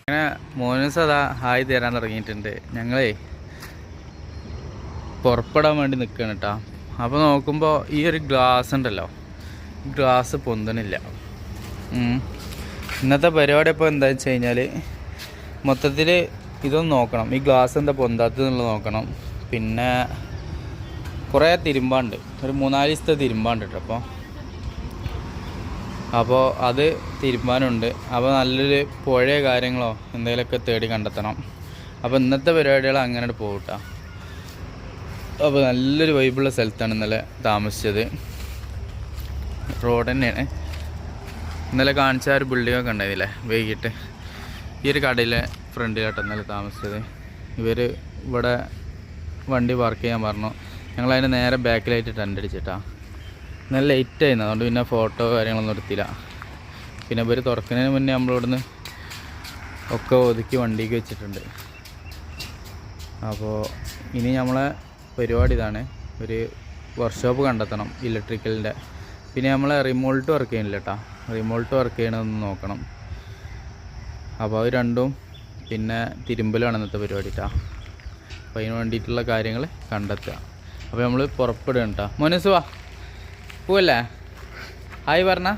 അങ്ങനെ മോനൂസ് അതാ ഹായ് തരാൻ തുടങ്ങിയിട്ടുണ്ട്. ഞങ്ങളേ പുറപ്പെടാൻ വേണ്ടി നിൽക്കുകയാണ് കേട്ടോ. അപ്പോൾ നോക്കുമ്പോൾ ഈ ഒരു ഗ്ലാസ് ഉണ്ടല്ലോ, ഗ്ലാസ് പൊന്തണില്ല. ഇന്നത്തെ പരിപാടി ഇപ്പോൾ എന്താ വെച്ച് കഴിഞ്ഞാൽ മൊത്തത്തിൽ ഇതൊന്ന് നോക്കണം, ഈ ഗ്ലാസ് എന്താ പൊന്താത്തതെന്നുള്ളത് നോക്കണം. പിന്നെ കുറേ തിരുമ്പാണ്ട്, ഒരു 4 ദിവസത്തെ തിരുമ്പാണ്ട് കേട്ടോ. അപ്പോൾ അത് തിരുമ്പാനുണ്ട്. അപ്പോൾ നല്ലൊരു പുഴയോ കാര്യങ്ങളോ എന്തെങ്കിലുമൊക്കെ തേടി കണ്ടെത്തണം. അപ്പോൾ ഇന്നത്തെ പരിപാടികൾ അങ്ങനെ പോകട്ടോ. അപ്പോൾ നല്ലൊരു വൈബുള്ള സ്ഥലത്താണ് ഇന്നലെ താമസിച്ചത്. റോഡ് തന്നെയാണ്. ഇന്നലെ കാണിച്ച ഒരു ബിൽഡിങ്ങൊക്കെ ഉണ്ടായിരുന്നില്ലേ വൈകിട്ട്, ഈ ഒരു കടയിലെ ഫ്രണ്ടിലാട്ടോ ഇന്നലെ താമസിച്ചത്. ഇവർ ഇവിടെ വണ്ടി പാർക്ക് ചെയ്യാൻ പറഞ്ഞു. ഞങ്ങളതിൻ്റെ നേരെ ബാക്കിലായിട്ട് ടെൻ്റ് അടിച്ചിട്ടാ. നല്ല ലേറ്റ് ആയിരുന്നു, അതുകൊണ്ട് പിന്നെ ഫോട്ടോ കാര്യങ്ങളൊന്നും എടുത്തില്ല. പിന്നെ ഇവർ തുറക്കുന്നതിന് മുന്നേ നമ്മളിവിടുന്ന് ഒക്കെ ഒതുക്കി വണ്ടിക്ക് വെച്ചിട്ടുണ്ട്. അപ്പോൾ ഇനി നമ്മളെ പരിപാടി ഇതാണ്, ഒരു വർക്ക്ഷോപ്പ് കണ്ടെത്തണം ഇലക്ട്രിക്കലിൻ്റെ. പിന്നെ നമ്മളെ റിമോൾട്ട് വർക്ക് ചെയ്യണില്ല കേട്ടോ, റിമോൾട്ട് വർക്ക് ചെയ്യണമെന്ന് നോക്കണം. അപ്പോൾ അത് രണ്ടും പിന്നെ തിരുമ്പലാണ് ഇന്നത്തെ പരിപാടി കേട്ടോ. അപ്പോൾ അതിന് വേണ്ടിയിട്ടുള്ള കാര്യങ്ങൾ കണ്ടെത്തുക. അപ്പോൾ നമ്മൾ പുറപ്പെടുകയാണ് കേട്ടോ. മോനൂസ് വാ, പോവല്ലേ? ഹായ് പറഞ്ഞ,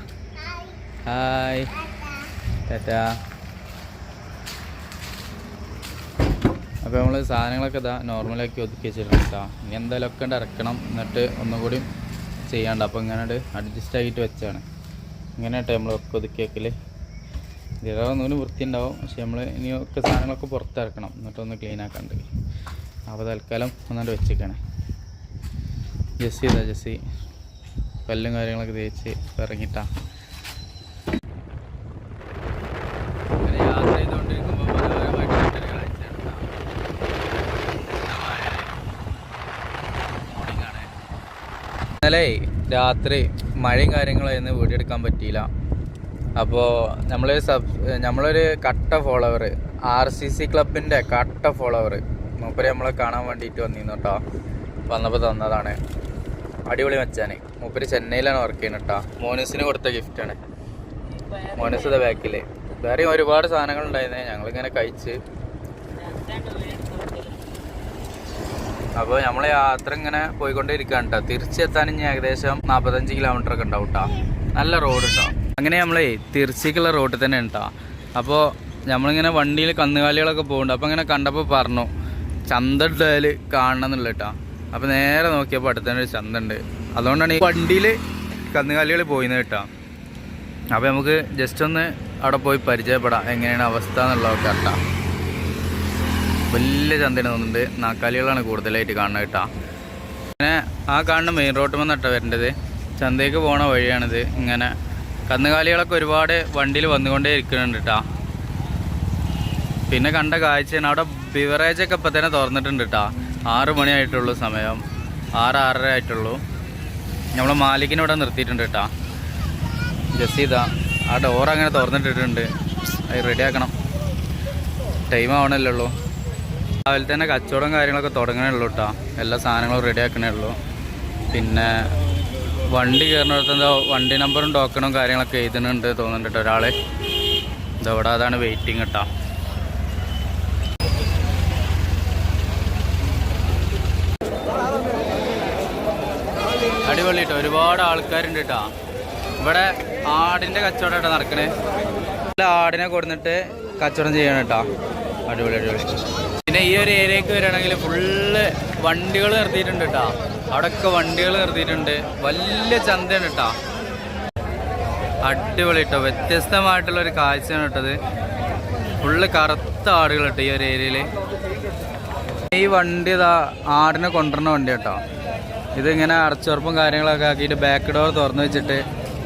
ഹായ് ടാറ്റാ. അപ്പോൾ നമ്മൾ സാധനങ്ങളൊക്കെ ഇതാ നോർമലാക്കി ഒതുക്കി വെച്ചിട്ടുണ്ട് കേട്ടോ. ഇനി എന്തായാലും ഒക്കെ ഉണ്ട് ഇറക്കണം, എന്നിട്ട് ഒന്നും കൂടി ചെയ്യാണ്ട്. അപ്പോൾ ഇങ്ങനെ അഡ്ജസ്റ്റ് ആക്കിയിട്ട് വെച്ചാണ്. ഇങ്ങനെ കേട്ടോ നമ്മളൊക്കെ ഒതുക്കി വെക്കൽ. ഒന്നുകൂടി വൃത്തി ഉണ്ടാവും, പക്ഷെ നമ്മൾ ഇനി ഒക്കെ സാധനങ്ങളൊക്കെ പുറത്തിറക്കണം, എന്നിട്ടൊന്ന് ക്ലീൻ ആക്കാണ്ട്. അപ്പോൾ തൽക്കാലം ഒന്നാണ്ട് വെച്ചേക്കാണ്. ജെസ്സി ഇതാ, ജെസ്സി പല്ലും കാര്യങ്ങളൊക്കെ തേച്ച് ഇറങ്ങിട്ടാ. അങ്ങനെ യാത്ര ചെയ്തുകൊണ്ടിരിക്കുമ്പോൾ മനോഹരമായിട്ടൊരു കാഴ്ചയാണ്. ഇന്നലെ രാത്രി മഴയും കാര്യങ്ങളായിരുന്നു, വീഡിയോ എടുക്കാൻ പറ്റിയില്ല. അപ്പോൾ നമ്മളൊരു കട്ട ഫോളോവർ, RCC ക്ലബിൻ്റെ കട്ട ഫോളോവർ മൂപ്പര് നമ്മളെ കാണാൻ വേണ്ടിയിട്ട് വന്നിരുന്നു കേട്ടോ. വന്നപ്പോൾ തന്നതാണ്. അടിപൊളി മച്ചാൻ. മൂപ്പര് ചെന്നൈയിലാണ് വർക്ക് ചെയ്യുന്നത് കേട്ടോ. മോനൂസിന് കൊടുത്ത ഗിഫ്റ്റാണ്. മോനൂസിൻ്റെ ബാക്കിൽ വേറെയും ഒരുപാട് സാധനങ്ങളുണ്ടായിരുന്നു, ഞങ്ങളിങ്ങനെ കഴിച്ച്. അപ്പോൾ നമ്മൾ യാത്ര ഇങ്ങനെ പോയിക്കൊണ്ടേയിരിക്കുകയാണ് കേട്ടോ. തിരിച്ചെത്താൻ ഇനി ഏകദേശം 45 കിലോമീറ്ററൊക്കെ ഉണ്ടാവും കേട്ടോ. നല്ല റോഡ് കേട്ടോ. അങ്ങനെ നമ്മളെ തിരിച്ചേക്കുള്ള റോഡിൽ തന്നെ കേട്ടോ. അപ്പോൾ നമ്മളിങ്ങനെ വണ്ടിയിൽ കന്നുകാലികളൊക്കെ പോകുന്നുണ്ട്. അപ്പോൾ ഇങ്ങനെ കണ്ടപ്പോൾ പറഞ്ഞു ചന്ത ഉണ്ടായാൽ കാണണം എന്നുള്ള കേട്ടോ. അപ്പോൾ നേരെ നോക്കിയപ്പോൾ അടുത്ത് തന്നെ ഒരു ചന്ത ഉണ്ട്. അതുകൊണ്ടാണ് ഈ വണ്ടിയിൽ കന്നുകാലികൾ പോയിന്ന് കേട്ടോ. അപ്പോൾ നമുക്ക് ജസ്റ്റ് ഒന്ന് അവിടെ പോയി പരിചയപ്പെടാം എങ്ങനെയാണ് അവസ്ഥ എന്നുള്ളതൊക്കെ കേട്ടോ. വലിയ ചന്തയാണ് തോന്നുന്നുണ്ട്, നാക്കാലികളാണ് കൂടുതലായിട്ട് കാണുന്നത് കേട്ടോ. അങ്ങനെ ആ കാണുന്ന മെയിൻ റോഡ് വന്നിട്ടാണ് വരേണ്ടത്. ചന്തയ്ക്ക് പോണ വഴിയാണിത്. ഇങ്ങനെ കന്നുകാലികളൊക്കെ ഒരുപാട് വണ്ടിയിൽ വന്നുകൊണ്ടേ ഇരിക്കുന്നുണ്ട് കേട്ടോ. പിന്നെ കണ്ട കാഴ്ചയാണ്, അവിടെ ബിവറേജൊക്കെ ഇപ്പം തന്നെ തുറന്നിട്ടുണ്ട് കേട്ടോ. 6 മണിയായിട്ടുള്ളൂ, സമയം 6-6:30 ആയിട്ടുള്ളൂ. നമ്മൾ മാലിക്കിനെ ഇവിടെ നിർത്തിയിട്ടുണ്ട് കേട്ടോ. ജസ്റ്റ് ഇതാ ആ ഡോർ അങ്ങനെ തുറന്നിട്ടിട്ടുണ്ട്, അത് റെഡിയാക്കണം. ടൈം ആവണല്ലേ ഉള്ളൂ. രാവിലെ തന്നെ കച്ചവടം കാര്യങ്ങളൊക്കെ തുടങ്ങണേ ഉള്ളൂ കേട്ടോ. എല്ലാ സാധനങ്ങളും റെഡിയാക്കണേ ഉള്ളൂ. പിന്നെ വണ്ടി കയറുന്നിടത്ത് എന്താ വണ്ടി നമ്പറും ടോക്കണും കാര്യങ്ങളൊക്കെ എഴുതുന്നുണ്ട് തോന്നുന്നുണ്ട് കേട്ടോ ഒരാൾ. ഇതവിടെ അതാണ് വെയിറ്റിംഗ് കേട്ടോ. അടിപൊളി കേട്ടോ, ഒരുപാട് ആൾക്കാരുണ്ട് കേട്ടോ. ഇവിടെ ആടിൻ്റെ കച്ചവടം കേട്ടോ നടക്കണേ. ആടിനെ കൊടുത്തിട്ട് കച്ചവടം ചെയ്യണം കേട്ടോ. അടിപൊളി അടിപൊളി. പിന്നെ ഈ ഒരു ഏരിയക്ക് വരികയാണെങ്കിൽ ഫുള്ള് വണ്ടികൾ നിർത്തിയിട്ടുണ്ട് കേട്ടോ. അവിടെയൊക്കെ വണ്ടികൾ നിർത്തിയിട്ടുണ്ട്. വലിയ ചന്തയാണ് കേട്ടോ. അടിപൊളി കേട്ടോ, വ്യത്യസ്തമായിട്ടുള്ളൊരു കാഴ്ചയാണ് കേട്ടത്. ഫുള്ള് കറുത്ത ആടുകൾ കേട്ടോ ഈ ഒരു ഏരിയയിൽ. ഈ വണ്ടി ഇതാ ആടിനെ കൊണ്ടുവരുന്ന വണ്ടി കേട്ടോ. ഇതിങ്ങനെ അടച്ചുറപ്പും കാര്യങ്ങളൊക്കെ ആക്കിയിട്ട് ബാക്ക് ഡോർ തുറന്നു വെച്ചിട്ട്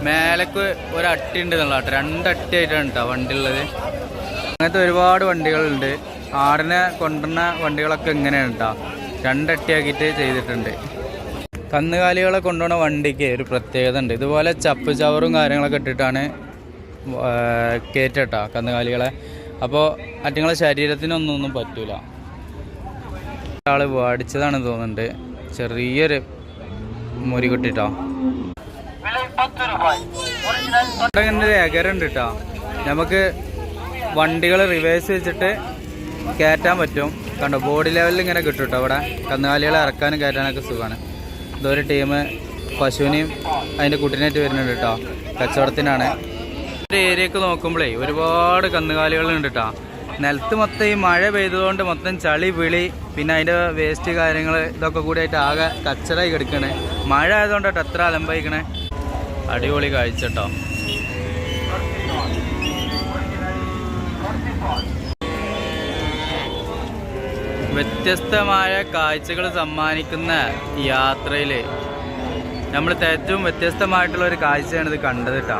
മേലേക്ക് ഒരു അട്ടി ഉണ്ട് എന്നുള്ള കേട്ടോ. 2 അട്ടി ആയിട്ടാണ് കേട്ടോ വണ്ടി ഉള്ളത്. അങ്ങനത്തെ ഒരുപാട് വണ്ടികളുണ്ട്. ആടിനെ കൊണ്ടുവരുന്ന വണ്ടികളൊക്കെ ഇങ്ങനെയാണ് കേട്ടോ, 2 അട്ടിയാക്കിയിട്ട് ചെയ്തിട്ടുണ്ട്. കന്നുകാലികളെ കൊണ്ടുപോകുന്ന വണ്ടിക്ക് ഒരു പ്രത്യേകത ഉണ്ട്. ഇതുപോലെ ചപ്പ് ചവറും കാര്യങ്ങളൊക്കെ ഇട്ടിട്ടാണ് കയറ്റട്ടോ കന്നുകാലികളെ. അപ്പോൾ അറ്റുങ്ങളെ ശരീരത്തിനൊന്നും പറ്റൂല. ആൾ അടിച്ചതാണ് തോന്നുന്നുണ്ട്, ചെറിയൊരു മുരി കിട്ടിട്ടോ. ഇവിടെ എകരുണ്ട് കേട്ടോ. നമുക്ക് വണ്ടികൾ റിവേഴ്സ് വെച്ചിട്ട് കയറ്റാൻ പറ്റും. കണ്ടോ, ബോഡി ലെവലിൽ ഇങ്ങനെ കിട്ടും കേട്ടോ. അവിടെ കന്നുകാലികളെ ഇറക്കാനും കയറ്റാനൊക്കെ സുഖമാണ്. ഇതൊരു ടീം പശുവിനെയും അതിൻ്റെ കുട്ടീനായിട്ട് വരുന്നുണ്ട് കേട്ടോ, കച്ചവടത്തിനാണ്. ഒരു ഏരിയക്ക് നോക്കുമ്പോഴേ ഒരുപാട് കന്നുകാലികളുണ്ട് കേട്ടോ. നിലത്ത് മൊത്തം ഈ മഴ പെയ്തതുകൊണ്ട് മൊത്തം ചളി വിളി പിന്നെ അതിൻ്റെ വേസ്റ്റ് കാര്യങ്ങൾ ഇതൊക്കെ കൂടി ആയിട്ട് ആകെ കച്ചറായി കിടക്കണേ. മഴ ആയതുകൊണ്ട് കേട്ടോ എത്ര അലമ്പായിക്കണേ. അടിപൊളി കാഴ്ച കേട്ടോ. വ്യത്യസ്തമായ കാഴ്ചകൾ സമ്മാനിക്കുന്ന യാത്രയിൽ നമ്മൾ ഏറ്റവും വ്യത്യസ്തമായിട്ടുള്ള ഒരു കാഴ്ചയാണ് ഇത് കണ്ടത് കേട്ടോ.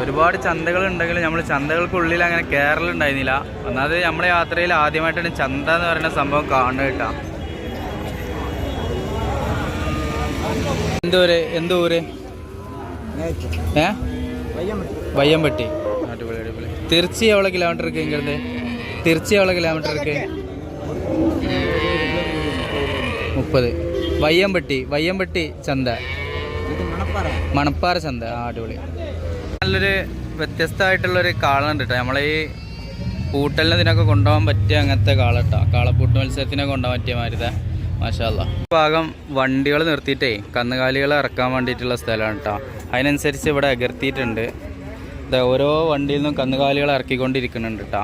ഒരുപാട് ചന്തകളുണ്ടെങ്കിൽ നമ്മൾ ചന്തകൾക്കുള്ളിൽ അങ്ങനെ കയറലുണ്ടായിരുന്നില്ല. ഒന്നാമത് നമ്മുടെ യാത്രയിൽ ആദ്യമായിട്ടാണ് ചന്ത എന്ന് പറയുന്ന സംഭവം കാണുന്നത് കേട്ടോ. എന്തൂര് വയ്യമ്പട്ടി. അടിപൊളി അടിപൊളി. തിരുച്ചി എவ்வளோ കിലോമീറ്റർ இருக்கு ഇങ്ങോട്ട്? തിരുച്ചി എவ்வளோ കിലോമീറ്റർ இருக்கு? 30. വയ്യമ്പട്ടി ചന്ത, മണപ്പാറ ചന്ത. അടിപൊളി. നല്ലൊരു വ്യത്യസ്തമായിട്ടുള്ളൊരു കാളുണ്ട് കേട്ടോ. നമ്മളെ ഈ പൂട്ടലിന് ഇതിനൊക്കെ കൊണ്ടുപോകാൻ പറ്റിയ അങ്ങനത്തെ കാളട്ടോ. കാളപ്പൂട്ട് മത്സരത്തിനൊക്കെ കൊണ്ടുപോകാൻ പറ്റിയ മാതിരിത്തെ. മാഷാ അല്ലാ. ഭാഗം വണ്ടികൾ നിർത്തിയിട്ടേ കന്നുകാലികളെ ഇറക്കാൻ വേണ്ടിയിട്ടുള്ള സ്ഥലമാണ് കേട്ടോ. അതിനനുസരിച്ച് ഇവിടെ അകർത്തിയിട്ടുണ്ട്. ഓരോ വണ്ടിയിൽ നിന്നും കന്നുകാലികളെ ഇറക്കിക്കൊണ്ടിരിക്കുന്നുണ്ട് കേട്ടോ.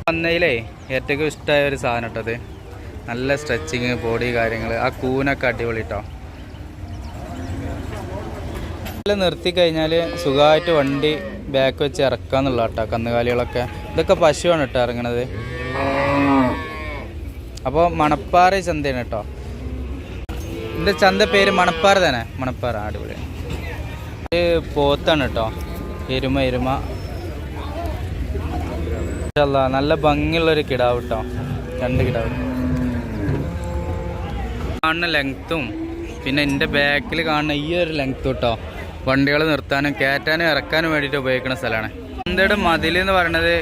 വന്നതിലേ ഏറ്റവും ഇഷ്ടമായ ഒരു സാധനം കേട്ടത്. നല്ല സ്ട്രെച്ചിങ്, ബോഡി കാര്യങ്ങൾ, ആ കൂനൊക്കെ അടിപൊളി കേട്ടോ. നിർത്തി കഴിഞ്ഞാൽ സുഖമായിട്ട് വണ്ടി ബാക്ക് വെച്ച് ഇറക്കാന്നുള്ള കേട്ടോ കന്നുകാലികളൊക്കെ. ഇതൊക്കെ പശുവാണ് കേട്ടോ ഇറങ്ങണത്. അപ്പോൾ മണപ്പാറ ചന്തയാണ് കേട്ടോ. ഇതിൻ്റെ ചന്ത പേര് മണപ്പാറ തന്നെ. മണപ്പാറ. അടിപൊളി. പോത്താണ് കേട്ടോ. എരുമ നല്ല ഭംഗിയുള്ളൊരു കിടാവ് കേട്ടോ. 2 കിടാവ്. കാണുന്ന ലെങ്ത്തും പിന്നെ എൻ്റെ ബാക്കിൽ കാണുന്ന ഈ ഒരു ലെങ്ത്തും കേട്ടോ. വണ്ടികൾ നിർത്താനും കയറ്റാനും ഇറക്കാനും വേണ്ടിയിട്ട് ഉപയോഗിക്കുന്ന സ്ഥലമാണ്. ചന്തയുടെ മതിൽ എന്ന് പറയുന്നത്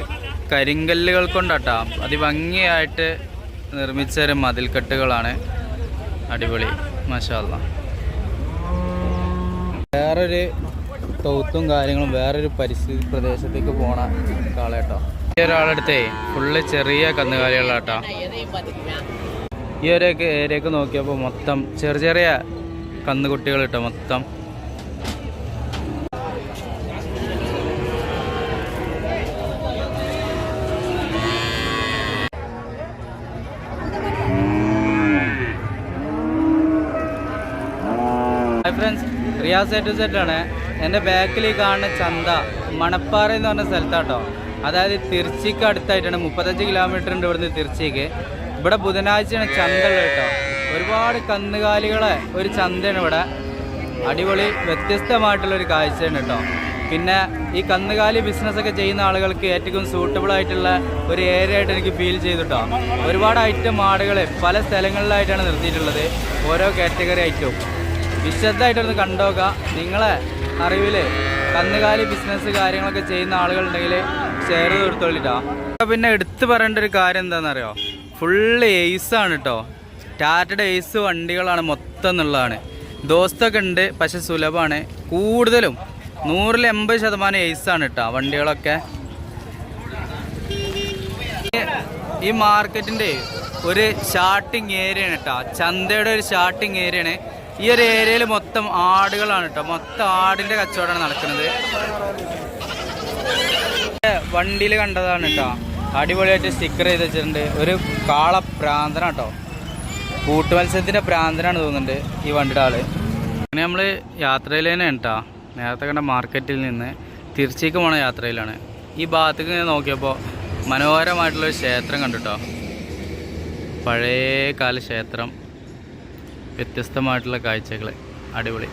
കരിങ്കല്ലുകൾ കൊണ്ടാട്ടോ അതിഭംഗിയായിട്ട് നിർമ്മിച്ച ഒരു മതിൽക്കെട്ടുകളാണ്. അടിപൊളി. മാഷാ അല്ലാ. വേറൊരു തൗത്തും കാര്യങ്ങളും വേറൊരു പരിസ്ഥിതി പ്രദേശത്തേക്ക് പോണ കാളേട്ടോ. ഈ ഒരാളടുത്തേ ഫുള്ള് ചെറിയ കന്നുകാലികളാട്ടോ. ഈ ഒരു ഏരിയക്ക് നോക്കിയപ്പോൾ മൊത്തം ചെറിയ കന്നുകുട്ടികൾ കേട്ടോ മൊത്തം. Hi friends, Riyas A to Z ആണ്. എൻ്റെ ബാക്കിൽ കാണുന്ന ചന്ത മണപ്പാറ എന്ന് പറഞ്ഞ സ്ഥലത്താട്ടോ. അതായത് തിരുച്ചിക്ക് അടുത്തായിട്ടാണ്. 35 കിലോമീറ്റർ ഉണ്ട് ഇവിടുന്ന് തിരുച്ചിക്ക്. ഇവിടെ ബുധനാഴ്ചയാണ് ചന്ത ഉള്ളത് കേട്ടോ. ഒരുപാട് കന്നുകാലികളെ ഒരു ചന്തയാണ് ഇവിടെ. അടിപൊളി വ്യത്യസ്തമായിട്ടുള്ളൊരു കാഴ്ചയാണ് കേട്ടോ. പിന്നെ ഈ കന്നുകാലി ബിസിനസ്സൊക്കെ ചെയ്യുന്ന ആളുകൾക്ക് ഏറ്റവും സൂട്ടബിൾ ആയിട്ടുള്ള ഒരു ഏരിയ ആയിട്ട് എനിക്ക് ഫീൽ ചെയ്തു കേട്ടോ. ഒരുപാട് ഐറ്റം ആടുകൾ പല സ്ഥലങ്ങളിലായിട്ടാണ് നിർത്തിയിട്ടുള്ളത്. ഓരോ കാറ്റഗറി ഐറ്റവും വിശദമായിട്ടൊന്ന് കണ്ടുനോക്കുക. നിങ്ങളെ അറിവിൽ കന്നുകാലി ബിസിനസ് കാര്യങ്ങളൊക്കെ ചെയ്യുന്ന ആളുകളുണ്ടെങ്കിൽ ഷെയർ ചെയ്ത് കൊടുത്തോളിട്ടോ. പിന്നെ എടുത്തു പറയേണ്ട ഒരു കാര്യം എന്താണെന്നറിയോ, ഫുള്ള് എയ്സാണ് കേട്ടോ. ടാറ്റയുടെ എയ്സ് വണ്ടികളാണ് മൊത്തം എന്നുള്ളതാണ്. ദോസ്തൊക്കെ ഉണ്ട്, പക്ഷെ സുലഭമാണ്. കൂടുതലും 180% എയ്സാണ് കേട്ടോ വണ്ടികളൊക്കെ. ഈ മാർക്കറ്റിൻ്റെ ഒരു ഷാർട്ടിങ് ഏരിയയാണ് കേട്ടോ. ചന്തയുടെ ഒരു ഷാർട്ടിങ് ഏരിയയാണ്. ഈ ഒരു ഏരിയയിൽ മൊത്തം ആടുകളാണ് കേട്ടോ. മൊത്തം ആടിൻ്റെ കച്ചവടമാണ് നടക്കുന്നത്. വണ്ടിയിൽ കണ്ടതാണ് കേട്ടോ. അടിപൊളിയായിട്ട് സ്റ്റിക്കർ ചെയ്ത് വെച്ചിട്ടുണ്ട്. ഒരു കാള പ്രാന്തനാണ് കേട്ടോ. കൂട്ട് മത്സരത്തിൻ്റെ പ്രാന്തനാണ് തോന്നുന്നുണ്ട് ഈ വണ്ടിയുടെ ആള്. അങ്ങനെ നമ്മൾ യാത്രയിൽ തന്നെയാണ് കേട്ടോ. നേരത്തെ കണ്ട മാർക്കറ്റിൽ നിന്ന് തിരിച്ചേക്ക് പോണ യാത്രയിലാണ്. ഈ ഭാഗത്തേക്ക് ഞാൻ നോക്കിയപ്പോൾ മനോഹരമായിട്ടുള്ളൊരു ക്ഷേത്രം കണ്ടു കേട്ടോ. പഴയ കാല ക്ഷേത്രം, വ്യത്യസ്തമായിട്ടുള്ള കാഴ്ചകൾ. അടിപൊളി.